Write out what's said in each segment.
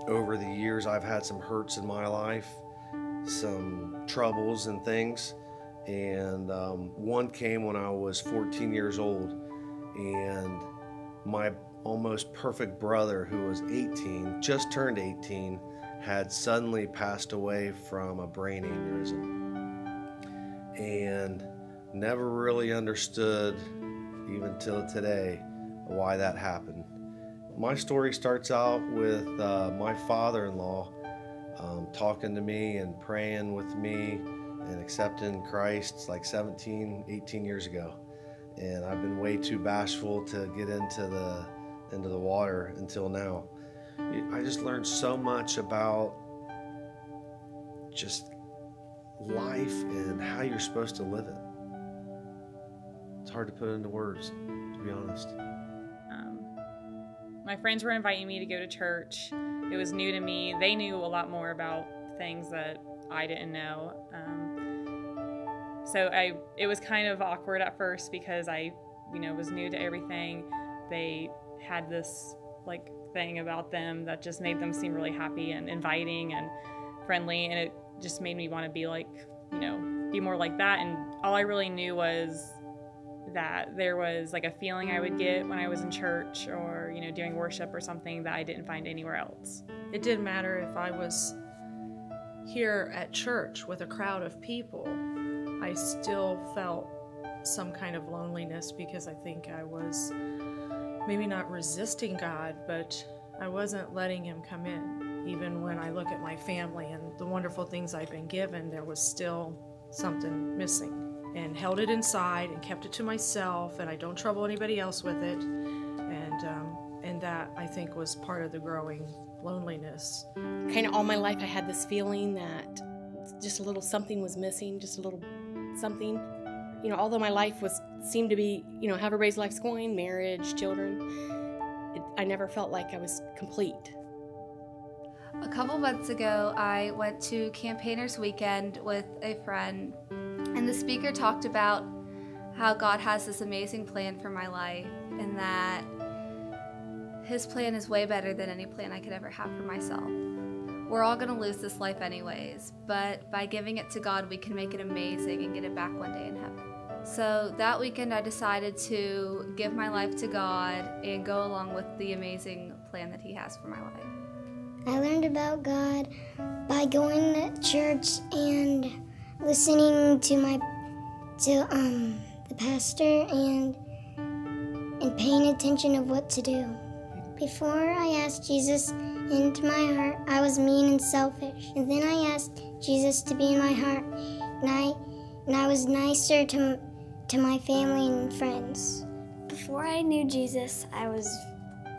Over the years, I've had some hurts in my life, some troubles and things, and one came when I was 14 years old, and my almost perfect brother, who was 18, just turned 18, had suddenly passed away from a brain aneurysm, and never really understood, even till today, why that happened. My story starts out with my father-in-law talking to me and praying with me and accepting Christ like 17, 18 years ago. And I've been way too bashful to get into the water until now. I just learned so much about just life and how you're supposed to live it. It's hard to put into words, to be honest. My friends were inviting me to go to church. It was new to me. They knew a lot more about things that I didn't know. So it was kind of awkward at first because I, was new to everything. They had this thing about them that just made them seem really happy and inviting and friendly, and it just made me want to be be more like that. And all I really knew was that there was a feeling I would get when I was in church or doing worship or something that I didn't find anywhere else. It didn't matter if I was here at church with a crowd of people. I still felt some kind of loneliness because I think I was maybe not resisting God, but I wasn't letting Him come in. Even when I look at my family and the wonderful things I've been given, there was still something missing. And held it inside and kept it to myself, and I don't trouble anybody else with it. And that, I think, was part of the growing loneliness. Kind of all my life I had this feeling that just a little something was missing, just a little something. Although my life seemed to be, how everybody's life's going, marriage, children, I never felt like I was complete. A couple months ago, I went to Campaigners Weekend with a friend, and the speaker talked about how God has this amazing plan for my life, and that His plan is way better than any plan I could ever have for myself. We're all going to lose this life anyways, but by giving it to God, we can make it amazing and get it back one day in heaven. So that weekend, I decided to give my life to God and go along with the amazing plan that He has for my life. I learned about God by going to church and listening to the pastor and paying attention of what to do. Before I asked Jesus into my heart, I was mean and selfish. And then I asked Jesus to be in my heart, and I was nicer to my family and friends. Before I knew Jesus, I was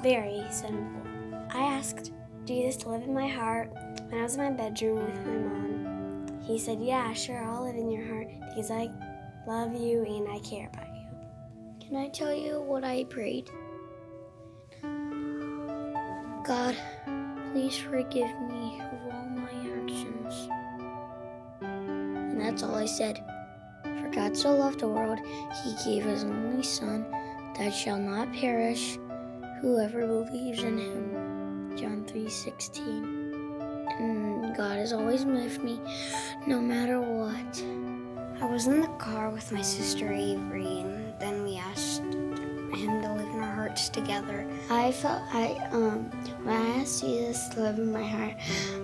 very sinful. I asked Jesus to live in my heart when I was in my bedroom with my mom. He said, "Yeah, sure, I'll live in your heart because I love you and I care about you." Can I tell you what I prayed? God, please forgive me of all my actions. And that's all I said. For God so loved the world, He gave His only Son, that shall not perish, whoever believes in Him. John 3:16. And God is always with me, no matter what. I was in the car with my sister Avery, and then we asked Him to live in our hearts together. When I asked Jesus to live in my heart,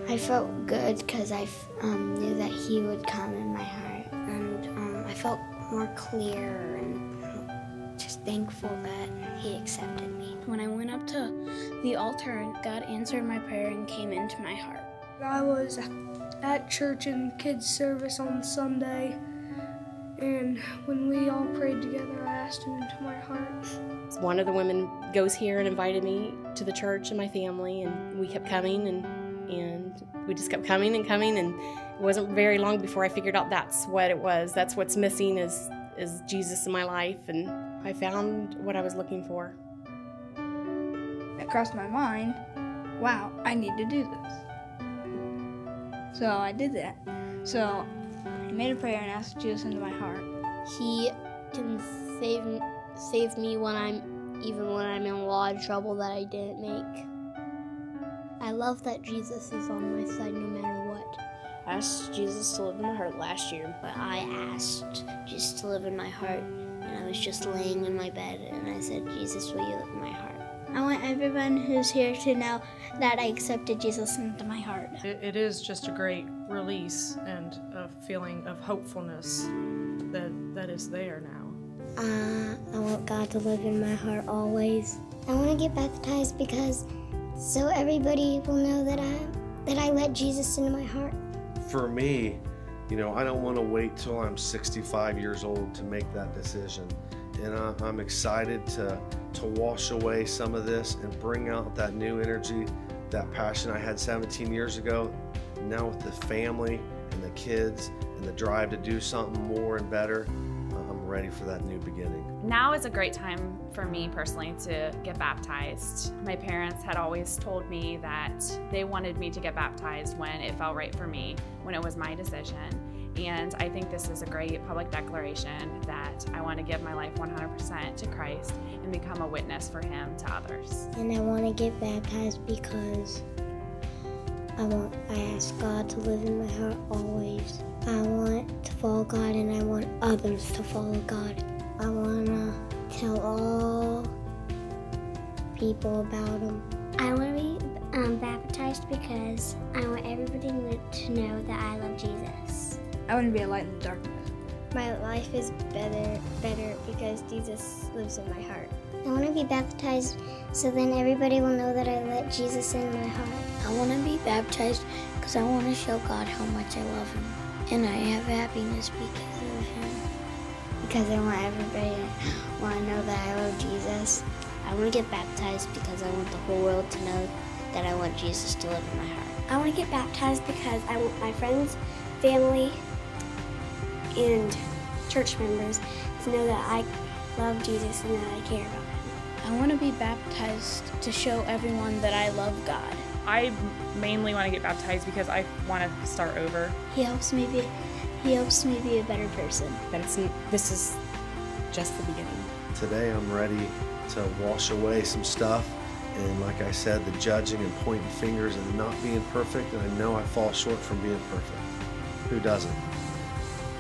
I felt good because I knew that He would come in my heart, and I felt more clear and just thankful that He accepted me. When I went up to the altar, God answered my prayer and came into my heart. I was at church in kids' service on Sunday, and when we all prayed together, I asked Him into my heart. One of the women goes here and invited me to the church and my family, and we kept coming, and we just kept coming, and it wasn't very long before I figured out that's what it was. That's what's missing is Jesus in my life, and I found what I was looking for. It crossed my mind, wow, I need to do this. So I did that. So I made a prayer and asked Jesus into my heart. He can save me when I'm in a lot of trouble that I didn't make. I love that Jesus is on my side no matter what. I asked Jesus to live in my heart last year. But I asked Jesus to live in my heart, and I was just laying in my bed, and I said, Jesus, will you live in my heart? I want everyone who's here to know that I accepted Jesus into my heart. It is just a great release and a feeling of hopefulness that is there now. I want God to live in my heart always. I want to get baptized because so everybody will know that I let Jesus into my heart. For me, I don't want to wait till I'm 65 years old to make that decision. And I'm excited to wash away some of this and bring out that new energy, that passion I had 17 years ago. Now with the family and the kids and the drive to do something more and better, I'm ready for that new beginning. Now is a great time for me personally to get baptized. My parents had always told me that they wanted me to get baptized when it felt right for me, when it was my decision. And I think this is a great public declaration that I want to give my life 100% to Christ and become a witness for Him to others. And I want to get baptized because I ask God to live in my heart always. I want to follow God and I want others to follow God. I want to tell all people about Him. I want to be baptized because I want everybody to know that I love Jesus. I want to be a light in the darkness. My life is better because Jesus lives in my heart. I want to be baptized so then everybody will know that I let Jesus in my heart. I want to be baptized because I want to show God how much I love Him. And I have happiness because of Him. Because I want everybody to want to know that I love Jesus. I want to get baptized because I want the whole world to know that I want Jesus to live in my heart. I want to get baptized because I want my friends, family, and church members to know that I love Jesus and that I care about Him. I want to be baptized to show everyone that I love God. I mainly want to get baptized because I want to start over. He helps me be a better person. This is just the beginning. Today I'm ready to wash away some stuff, and like I said, the judging and pointing fingers and not being perfect, and I know I fall short from being perfect. Who doesn't?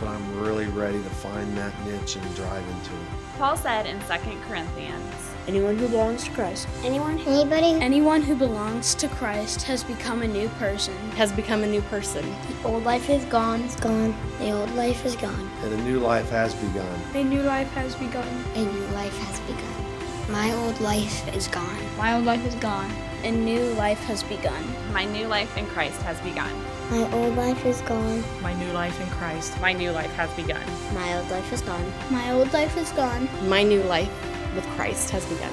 But I'm really ready to find that niche and drive into it. Paul said in 2 Corinthians, Anyone who belongs to Christ. Anybody? Anyone who belongs to Christ has become a new person. Has become a new person. The old life is gone. It's gone. The old life is gone. And a new life has begun. A new life has begun. A new life has begun. My old life is gone. My old life is gone. A new life has begun. my new life in Christ has begun. My old life is gone. My new life in Christ. My new life has begun. My old life is gone. My old life is gone. My new life with Christ has begun.